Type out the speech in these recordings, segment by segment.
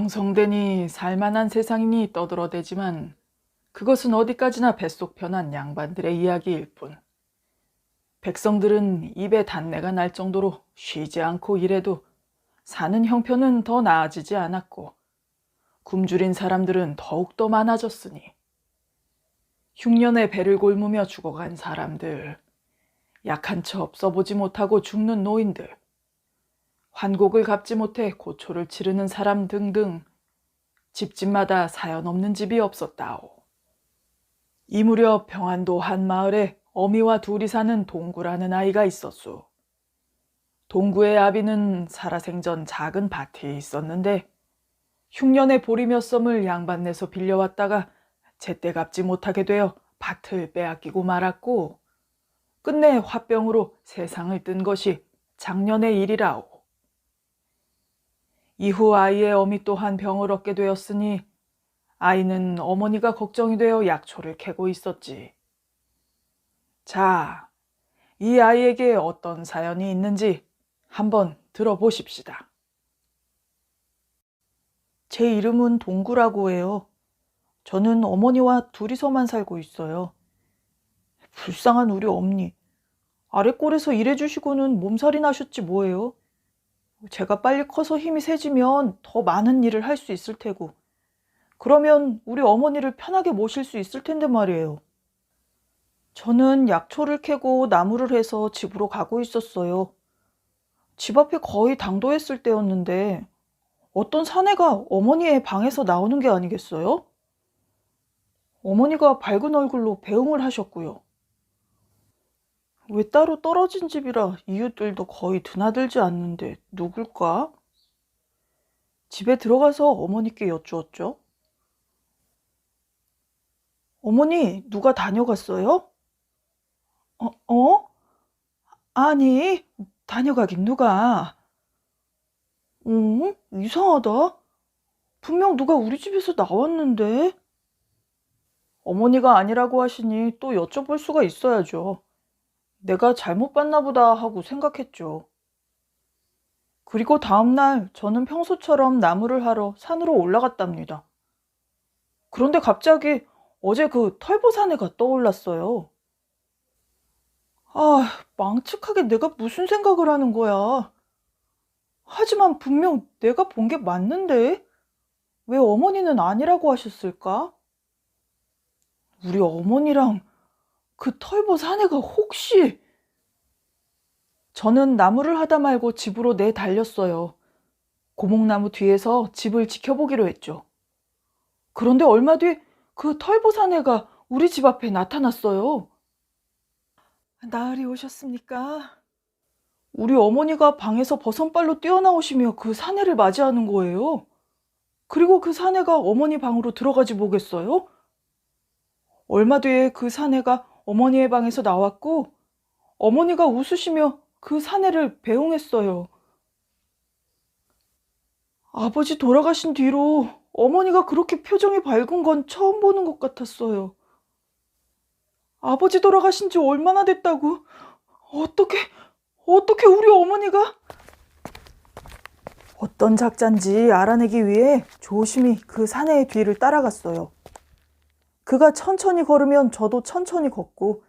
명성되니 살만한 세상이니 떠들어대지만 그것은 어디까지나 뱃속 편한 양반들의 이야기일 뿐. 백성들은 입에 단내가 날 정도로 쉬지 않고 일해도 사는 형편은 더 나아지지 않았고 굶주린 사람들은 더욱더 많아졌으니 흉년에 배를 골무며 죽어간 사람들, 약한 첩 써보지 못하고 죽는 노인들, 환곡을 갚지 못해 고초를 치르는 사람 등등 집집마다 사연 없는 집이 없었다오. 이 무렵 평안도 한 마을에 어미와 둘이 사는 동구라는 아이가 있었소. 동구의 아비는 살아생전 작은 밭이 있었는데 흉년에 보리 몇 섬을 양반네서 빌려왔다가 제때 갚지 못하게 되어 밭을 빼앗기고 말았고 끝내 화병으로 세상을 뜬 것이 작년의 일이라오. 이후 아이의 어미 또한 병을 얻게 되었으니 아이는 어머니가 걱정이 되어 약초를 캐고 있었지. 자, 이 아이에게 어떤 사연이 있는지 한번 들어보십시다. 제 이름은 동구라고 해요. 저는 어머니와 둘이서만 살고 있어요. 불쌍한 우리 어머니. 아랫골에서 일해주시고는 몸살이 나셨지 뭐예요. 제가 빨리 커서 힘이 세지면 더 많은 일을 할 수 있을 테고 그러면 우리 어머니를 편하게 모실 수 있을 텐데 말이에요. 저는 약초를 캐고 나무를 해서 집으로 가고 있었어요. 집 앞에 거의 당도했을 때였는데 어떤 사내가 어머니의 방에서 나오는 게 아니겠어요? 어머니가 밝은 얼굴로 배웅을 하셨고요. 왜 따로 떨어진 집이라 이웃들도 거의 드나들지 않는데 누굴까? 집에 들어가서 어머니께 여쭈었죠. 어머니, 누가 다녀갔어요? 어? 아니, 다녀가긴 누가. 이상하다. 분명 누가 우리 집에서 나왔는데. 어머니가 아니라고 하시니 또 여쭤볼 수가 있어야죠. 내가 잘못 봤나 보다 하고 생각했죠. 그리고 다음날 저는 평소처럼 나무를 하러 산으로 올라갔답니다. 그런데 갑자기 어제 그 털보사내가 떠올랐어요. 아, 망측하게 내가 무슨 생각을 하는 거야. 하지만 분명 내가 본 게 맞는데 왜 어머니는 아니라고 하셨을까? 우리 어머니랑 그 털보사내가 혹시... 저는 나무를 하다 말고 집으로 내달렸어요. 고목나무 뒤에서 집을 지켜보기로 했죠. 그런데 얼마 뒤 그 털보사내가 우리 집 앞에 나타났어요. 나으리 오셨습니까? 우리 어머니가 방에서 버선발로 뛰어나오시며 그 사내를 맞이하는 거예요. 그리고 그 사내가 어머니 방으로 들어가지 뭐겠어요? 얼마 뒤에 그 사내가 어머니의 방에서 나왔고 어머니가 웃으시며 그 사내를 배웅했어요. 아버지 돌아가신 뒤로 어머니가 그렇게 표정이 밝은 건 처음 보는 것 같았어요. 아버지 돌아가신 지 얼마나 됐다고? 어떻게 우리 어머니가? 어떤 작자인지 알아내기 위해 조심히 그 사내의 뒤를 따라갔어요. 그가 천천히 걸으면 저도 천천히 걷고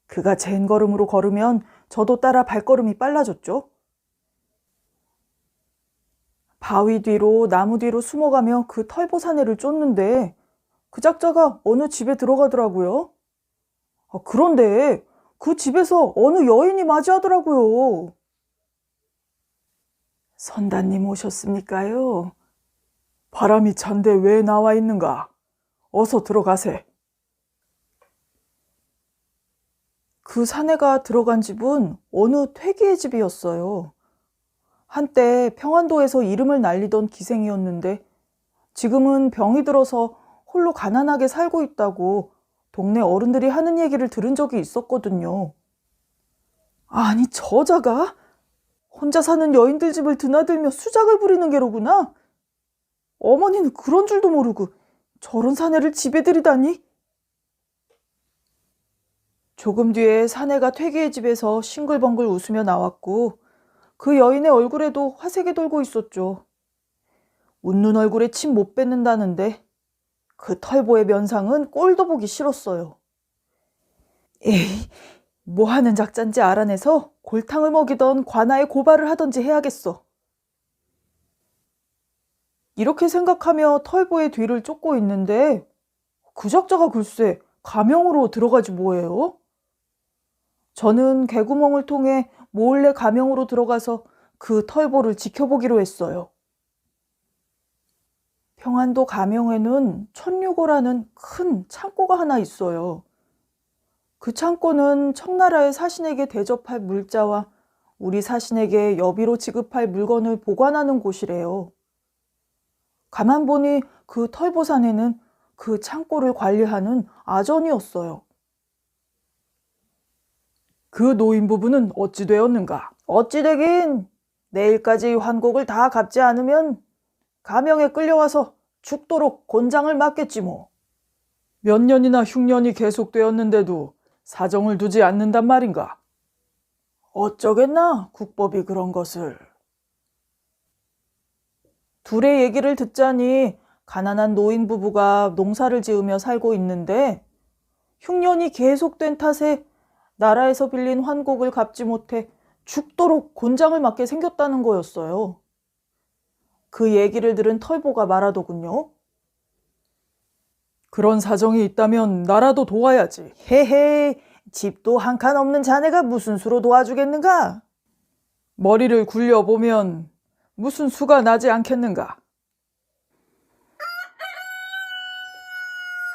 그가 잰 걸음으로 걸으면 저도 따라 발걸음이 빨라졌죠. 바위 뒤로 나무 뒤로 숨어가며 그 털보사내를 쫓는데 그 작자가 어느 집에 들어가더라고요. 그런데 그 집에서 어느 여인이 맞이하더라고요. 선단님 오셨습니까요? 바람이 찬데 왜 나와 있는가? 어서 들어가세. 그 사내가 들어간 집은 어느 퇴기의 집이었어요. 한때 평안도에서 이름을 날리던 기생이었는데 지금은 병이 들어서 홀로 가난하게 살고 있다고 동네 어른들이 하는 얘기를 들은 적이 있었거든요. 아니, 저자가 혼자 사는 여인들 집을 드나들며 수작을 부리는 게로구나. 어머니는 그런 줄도 모르고 저런 사내를 집에 들이다니. 조금 뒤에 사내가 퇴기의 집에서 싱글벙글 웃으며 나왔고 그 여인의 얼굴에도 화색이 돌고 있었죠. 웃는 얼굴에 침 못 뱉는다는데 그 털보의 면상은 꼴도 보기 싫었어요. 에이, 뭐 하는 작자인지 알아내서 골탕을 먹이던 관아에 고발을 하던지 해야겠어. 이렇게 생각하며 털보의 뒤를 쫓고 있는데 그 작자가 글쎄 가명으로 들어가지 뭐예요? 저는 개구멍을 통해 몰래 가명으로 들어가서 그 털보를 지켜보기로 했어요. 평안도 가명에는 천류고라는 큰 창고가 하나 있어요. 그 창고는 청나라의 사신에게 대접할 물자와 우리 사신에게 여비로 지급할 물건을 보관하는 곳이래요. 가만 보니 그 털보산에는 그 창고를 관리하는 아전이었어요. 그 노인 부부는 어찌 되었는가? 어찌 되긴 내일까지 환곡을 다 갚지 않으면 가명에 끌려와서 죽도록 곤장을 맞겠지 뭐. 몇 년이나 흉년이 계속되었는데도 사정을 두지 않는단 말인가? 어쩌겠나 국법이 그런 것을. 둘의 얘기를 듣자니 가난한 노인 부부가 농사를 지으며 살고 있는데 흉년이 계속된 탓에 나라에서 빌린 환곡을 갚지 못해 죽도록 곤장을 맞게 생겼다는 거였어요. 그 얘기를 들은 털보가 말하더군요. 그런 사정이 있다면 나라도 도와야지. 헤헤, 집도 한 칸 없는 자네가 무슨 수로 도와주겠는가? 머리를 굴려보면 무슨 수가 나지 않겠는가?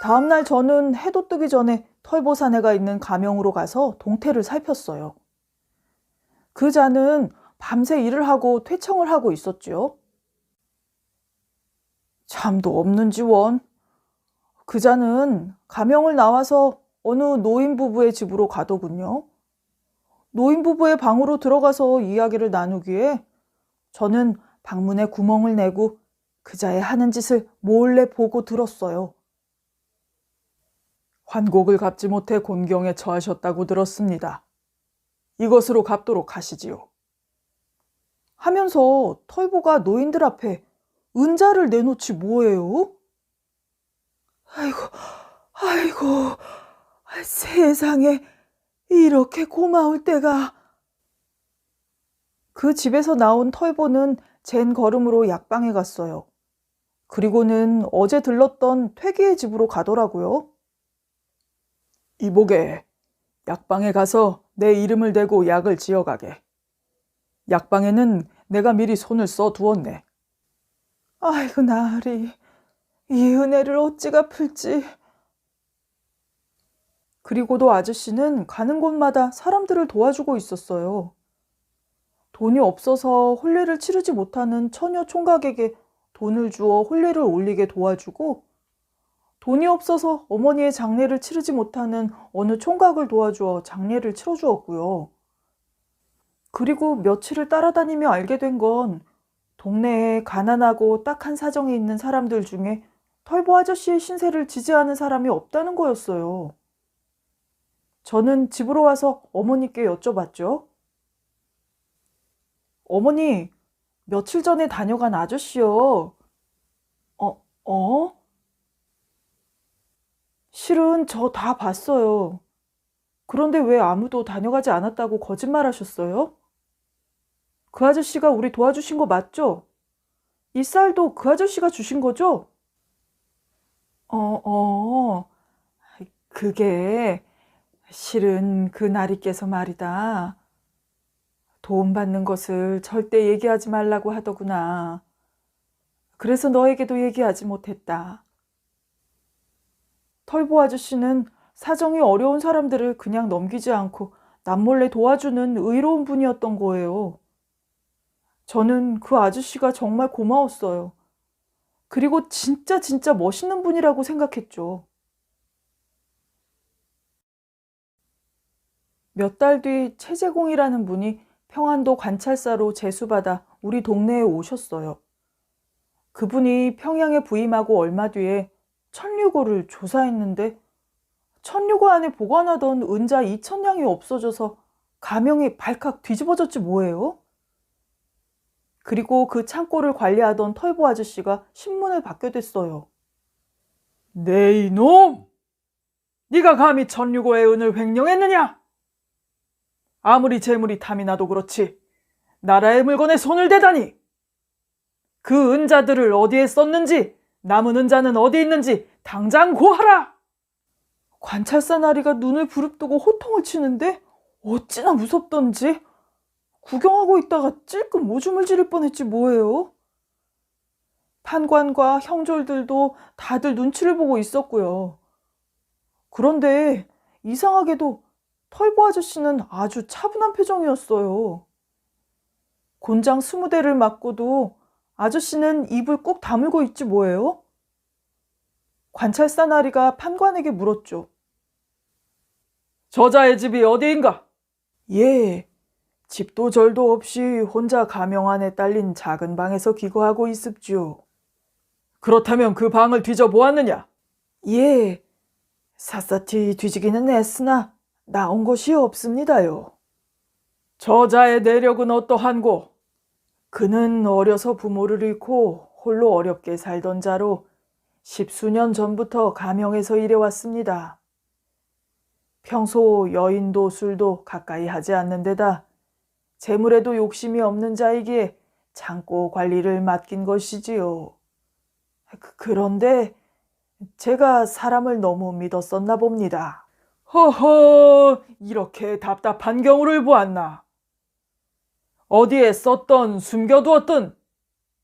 다음날 저는 해도 뜨기 전에 털보사내가 있는 가명으로 가서 동태를 살폈어요. 그 자는 밤새 일을 하고 퇴청을 하고 있었지요. 잠도 없는 지원. 그 자는 가명을 나와서 어느 노인 부부의 집으로 가더군요. 노인 부부의 방으로 들어가서 이야기를 나누기에 저는 방문에 구멍을 내고 그자의 하는 짓을 몰래 보고 들었어요. 환곡을 갚지 못해 곤경에 처하셨다고 들었습니다. 이것으로 갚도록 하시지요. 하면서 털보가 노인들 앞에 은자를 내놓지 뭐예요? 아이고, 세상에 이렇게 고마울 때가. 그 집에서 나온 털보는 잰 걸음으로 약방에 갔어요. 그리고는 어제 들렀던 퇴기의 집으로 가더라고요. 이보게, 약방에 가서 내 이름을 대고 약을 지어가게. 약방에는 내가 미리 손을 써 두었네. 아이고 나으리, 이 은혜를 어찌 갚을지. 그리고도 아저씨는 가는 곳마다 사람들을 도와주고 있었어요. 돈이 없어서 혼례를 치르지 못하는 처녀 총각에게 돈을 주어 혼례를 올리게 도와주고, 돈이 없어서 어머니의 장례를 치르지 못하는 어느 총각을 도와주어 장례를 치러주었고요. 그리고 며칠을 따라다니며 알게 된 건 동네에 가난하고 딱한 사정이 있는 사람들 중에 털보 아저씨의 신세를 지지하는 사람이 없다는 거였어요. 저는 집으로 와서 어머니께 여쭤봤죠. 어머니, 며칠 전에 다녀간 아저씨요. 실은 저 다 봤어요. 그런데 왜 아무도 다녀가지 않았다고 거짓말하셨어요? 그 아저씨가 우리 도와주신 거 맞죠? 이 쌀도 그 아저씨가 주신 거죠? 그게 실은 그 나리께서 말이다. 도움 받는 것을 절대 얘기하지 말라고 하더구나. 그래서 너에게도 얘기하지 못했다. 털보 아저씨는 사정이 어려운 사람들을 그냥 넘기지 않고 남몰래 도와주는 의로운 분이었던 거예요. 저는 그 아저씨가 정말 고마웠어요. 그리고 진짜 멋있는 분이라고 생각했죠. 몇 달 뒤 최재공이라는 분이 평안도 관찰사로 제수받아 우리 동네에 오셨어요. 그분이 평양에 부임하고 얼마 뒤에 천류고를 조사했는데 천류고 안에 보관하던 은자 2,000냥이 없어져서 가명이 발칵 뒤집어졌지 뭐예요? 그리고 그 창고를 관리하던 털보 아저씨가 신문을 받게 됐어요. 네 이놈! 네가 감히 천류고의 은을 횡령했느냐? 아무리 재물이 탐이 나도 그렇지 나라의 물건에 손을 대다니! 그 은자들을 어디에 썼는지, 남은 은자는 어디 있는지 당장 고하라! 관찰사 나리가 눈을 부릅뜨고 호통을 치는데 어찌나 무섭던지 구경하고 있다가 찔끔 오줌을 지릴 뻔했지 뭐예요. 판관과 형졸들도 다들 눈치를 보고 있었고요. 그런데 이상하게도 털보 아저씨는 아주 차분한 표정이었어요. 곤장 20대를 맞고도 아저씨는 입을 꾹 다물고 있지 뭐예요? 관찰사 나리가 판관에게 물었죠. 저자의 집이 어디인가? 예, 집도 절도 없이 혼자 가명 안에 딸린 작은 방에서 기거하고 있습지요. 그렇다면 그 방을 뒤져보았느냐? 예, 샅샅이 뒤지기는 애쓰나 나온 것이 없습니다요. 저자의 내력은 어떠한고? 그는 어려서 부모를 잃고 홀로 어렵게 살던 자로 10수년 전부터 가명에서 일해왔습니다. 평소 여인도 술도 가까이 하지 않는 데다 재물에도 욕심이 없는 자이기에 창고 관리를 맡긴 것이지요. 그런데 제가 사람을 너무 믿었었나 봅니다. 허허, 이렇게 답답한 경우를 보았나. 어디에 썼던 숨겨두었던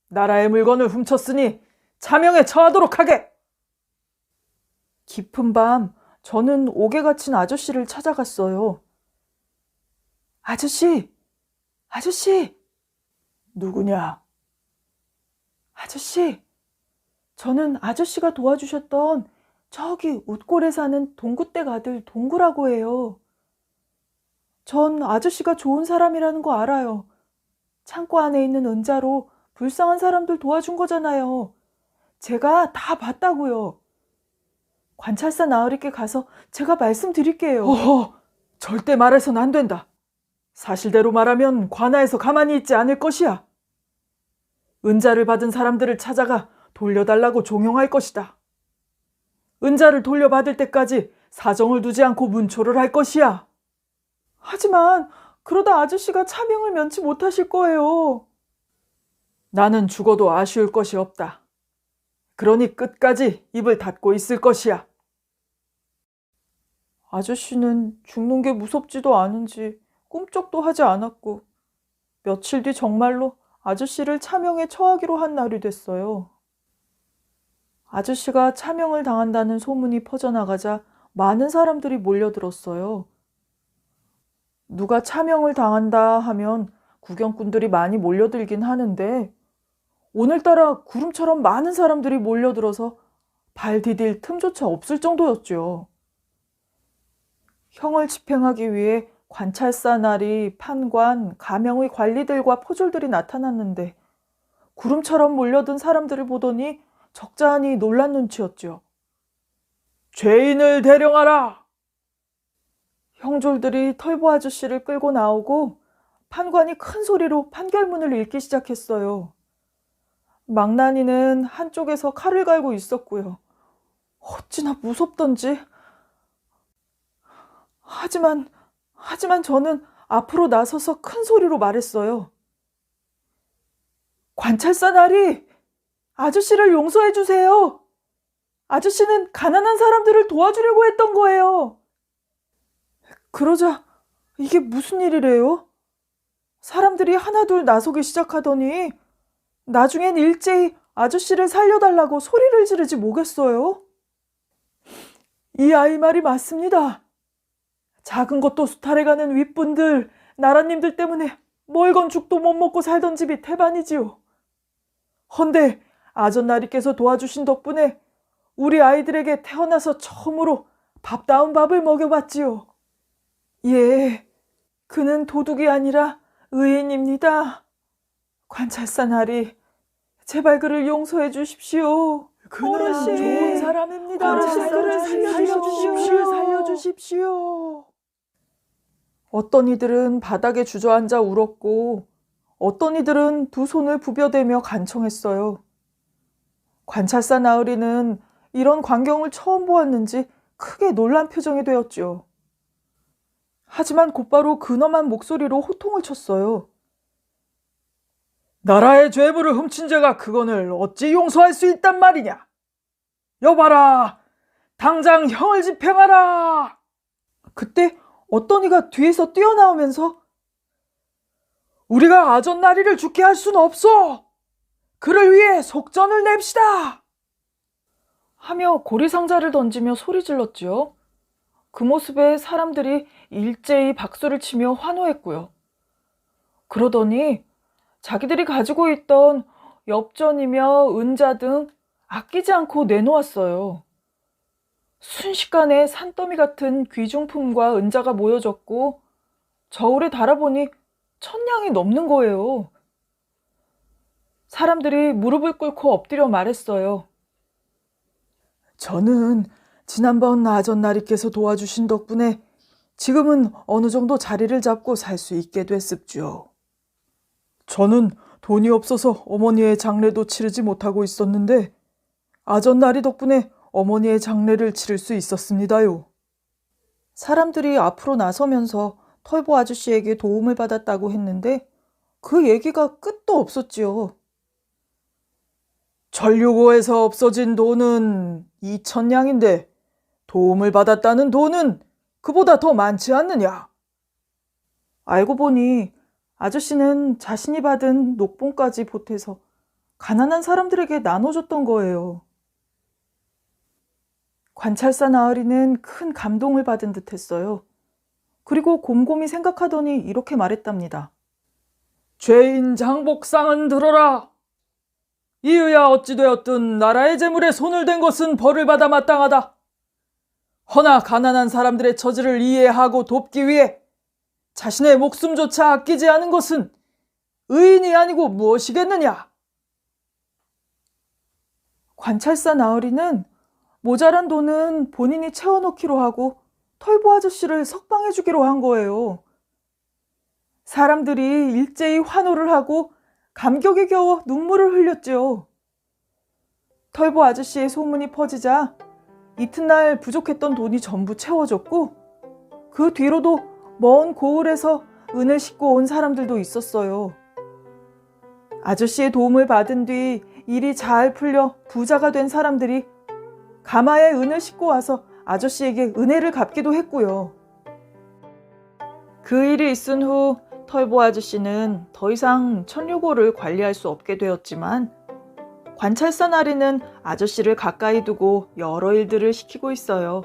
나라의 물건을 훔쳤으니 차명에 처하도록 하게. 깊은 밤 저는 옥에 갇힌 아저씨를 찾아갔어요. 아저씨! 아저씨! 누구냐? 아저씨! 저는 아저씨가 도와주셨던 저기 웃골에 사는 동구댁 아들 동구라고 해요. 전 아저씨가 좋은 사람이라는 거 알아요. 창고 안에 있는 은자로 불쌍한 사람들 도와준 거잖아요. 제가 다 봤다고요. 관찰사 나으리께 가서 제가 말씀드릴게요. 어허, 절대 말해선 안 된다. 사실대로 말하면 관아에서 가만히 있지 않을 것이야. 은자를 받은 사람들을 찾아가 돌려달라고 종용할 것이다. 은자를 돌려받을 때까지 사정을 두지 않고 문초를 할 것이야. 하지만 그러다 아저씨가 차명을 면치 못하실 거예요. 나는 죽어도 아쉬울 것이 없다. 그러니 끝까지 입을 닫고 있을 것이야. 아저씨는 죽는 게 무섭지도 않은지 꿈쩍도 하지 않았고 며칠 뒤 정말로 아저씨를 차명에 처하기로 한 날이 됐어요. 아저씨가 차명을 당한다는 소문이 퍼져나가자 많은 사람들이 몰려들었어요. 누가 차명을 당한다 하면 구경꾼들이 많이 몰려들긴 하는데 오늘따라 구름처럼 많은 사람들이 몰려들어서 발 디딜 틈조차 없을 정도였죠. 형을 집행하기 위해 관찰사 나리, 판관, 가명의 관리들과 포졸들이 나타났는데 구름처럼 몰려든 사람들을 보더니 적잖이 놀란 눈치였죠. 죄인을 대령하라! 형졸들이 털보 아저씨를 끌고 나오고 판관이 큰 소리로 판결문을 읽기 시작했어요. 망나니는 한쪽에서 칼을 갈고 있었고요. 어찌나 무섭던지. 하지만 저는 앞으로 나서서 큰 소리로 말했어요. 관찰사 나리, 아저씨를 용서해 주세요. 아저씨는 가난한 사람들을 도와주려고 했던 거예요. 그러자 이게 무슨 일이래요? 사람들이 하나둘 나서기 시작하더니 나중엔 일제히 아저씨를 살려달라고 소리를 지르지 뭐겠어요? 이 아이 말이 맞습니다. 작은 것도 수탈해가는 윗분들, 나라님들 때문에 멀건 죽도 못 먹고 살던 집이 태반이지요. 헌데 아전나리께서 도와주신 덕분에 우리 아이들에게 태어나서 처음으로 밥다운 밥을 먹여봤지요. 예, 그는 도둑이 아니라 의인입니다. 관찰사 나리, 제발 그를 용서해 주십시오. 그는 좋은 사람입니다. 그를 살려주십시오. 어떤 이들은 바닥에 주저앉아 울었고 어떤 이들은 두 손을 부벼대며 간청했어요. 관찰사 나으리는 이런 광경을 처음 보았는지 크게 놀란 표정이 되었죠. 하지만 곧바로 근엄한 목소리로 호통을 쳤어요. 나라의 죄부를 훔친 죄가 그거늘 어찌 용서할 수 있단 말이냐? 여봐라! 당장 형을 집행하라! 그때 어떤 이가 뒤에서 뛰어나오면서 우리가 아전나리를 죽게 할 수는 없어! 그를 위해 속전을 냅시다! 하며 고리상자를 던지며 소리질렀지요. 그 모습에 사람들이 일제히 박수를 치며 환호했고요. 그러더니 자기들이 가지고 있던 엽전이며 은자 등 아끼지 않고 내놓았어요. 순식간에 산더미 같은 귀중품과 은자가 모여졌고 저울에 달아보니 1000냥이 넘는 거예요. 사람들이 무릎을 꿇고 엎드려 말했어요. 저는 지난번 아전나리께서 도와주신 덕분에 지금은 어느 정도 자리를 잡고 살 수 있게 됐습죠. 저는 돈이 없어서 어머니의 장례도 치르지 못하고 있었는데 아전나리 덕분에 어머니의 장례를 치를 수 있었습니다요. 사람들이 앞으로 나서면서 털보 아저씨에게 도움을 받았다고 했는데 그 얘기가 끝도 없었지요. 전류고에서 없어진 돈은 2000냥인데 도움을 받았다는 돈은 그보다 더 많지 않느냐? 알고 보니 아저씨는 자신이 받은 녹봉까지 보태서 가난한 사람들에게 나눠줬던 거예요. 관찰사 나으리는 큰 감동을 받은 듯 했어요. 그리고 곰곰이 생각하더니 이렇게 말했답니다. 죄인 장복상은 들어라. 이유야 어찌되었든 나라의 재물에 손을 댄 것은 벌을 받아 마땅하다. 허나 가난한 사람들의 처지를 이해하고 돕기 위해 자신의 목숨조차 아끼지 않은 것은 의인이 아니고 무엇이겠느냐? 관찰사 나으리는 모자란 돈은 본인이 채워놓기로 하고 털보 아저씨를 석방해주기로 한 거예요. 사람들이 일제히 환호를 하고 감격에 겨워 눈물을 흘렸죠. 털보 아저씨의 소문이 퍼지자 이튿날 부족했던 돈이 전부 채워졌고 그 뒤로도 먼 고을에서 은을 싣고 온 사람들도 있었어요. 아저씨의 도움을 받은 뒤 일이 잘 풀려 부자가 된 사람들이 가마에 은을 싣고 와서 아저씨에게 은혜를 갚기도 했고요. 그 일이 있은 후 털보 아저씨는 더 이상 천류고를 관리할 수 없게 되었지만 관찰사 나리는 아저씨를 가까이 두고 여러 일들을 시키고 있어요.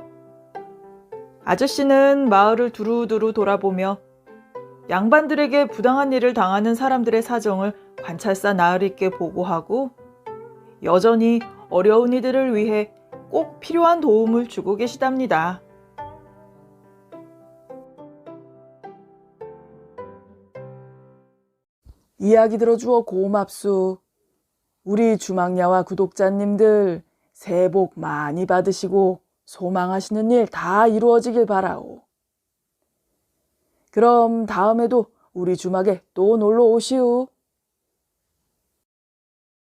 아저씨는 마을을 두루두루 돌아보며 양반들에게 부당한 일을 당하는 사람들의 사정을 관찰사 나으리께 보고하고 여전히 어려운 이들을 위해 꼭 필요한 도움을 주고 계시답니다. 이야기 들어주어 고맙소. 우리 주막야와 구독자님들 새해 복 많이 받으시고 소망하시는 일 다 이루어지길 바라오. 그럼 다음에도 우리 주막에 또 놀러 오시오.